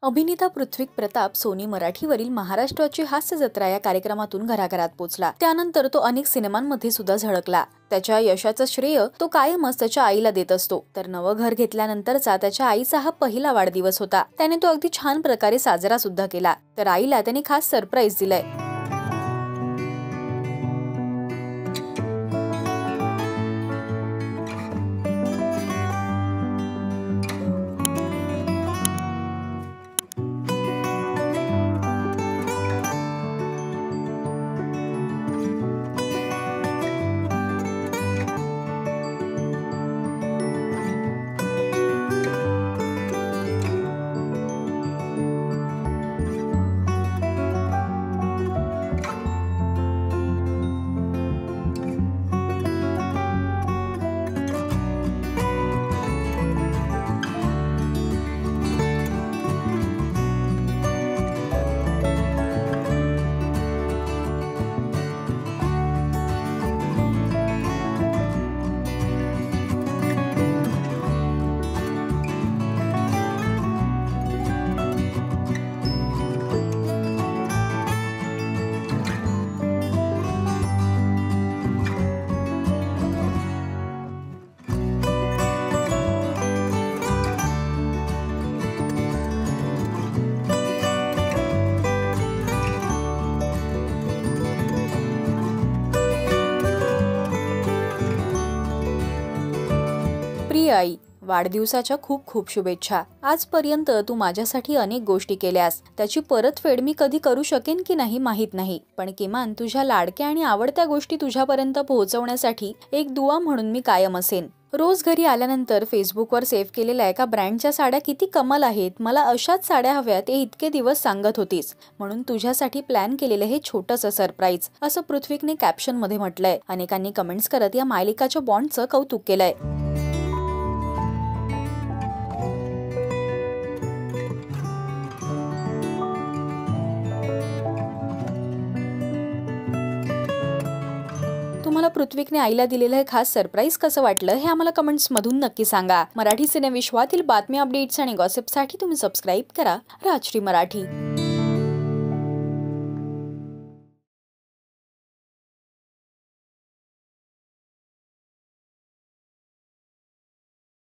अभिनेता पृथ्वी प्रताप सोनी मराठीवरील महाराष्ट्राची हास्य जत्रा या कार्यक्रमातून घराघरात पोहोचला। त्यानंतर तो अनेक सिनेमांमध्ये सुद्धा झळकला। त्याच्या यशाचं श्रेय तो कायमच त्याच्या आईला देत असतो। तर नवं घर घेतल्यानंतरचा त्याच्या आईचा हा पहिला वाढदिवस होता। त्याने तो अगदी छान प्रकारे साजरा सुद्धा केला। तर आईला त्याने खास सरप्राईज दिलाय। प्रिय आई, वाढदिवसाच्या खूप खूप शुभेच्छा। आजपर्यंत तू माझ्यासाठी अनेक गोष्टी केल्यास, त्याची परतफेड मी कधी करू शकेन की नाही माहित नाही, पण किमान तुझ्या लाडक्या आणि आवडत्या गोष्टी तुझ्यापर्यंत पोहोचवण्यासाठी एक दुआ म्हणून मी कायम असेन। रोज घरी आल्यानंतर फेसबुकवर सेव्ह केलेल्या एका ब्रँडच्या साड्या किती कमाल आहेत, मला अशाच साड्या हव्यात हे इतके दिवस सांगत होतीस, म्हणून तुझ्यासाठी प्लॅन केलेले हे छोटंसं सरप्राईज, असं पृथ्वीने कॅप्शन मध्ये म्हटलंय। अनेकांनी कमेंट्स करत या मालिकाच्या बॉन्डचं कौतुक केलंय। तुम्हाला पृथ्वीने आईला दिलेलं हे खास सरप्राईज कसं वाटलं हे आम्हाला कमेंट्स मधून नक्की सांगा। मराठी सिनेविश्वातील बातम्या, अपडेट्स आणि गॉसिपसाठी तुम्ही सबस्क्राईब करा राजश्री मराठी।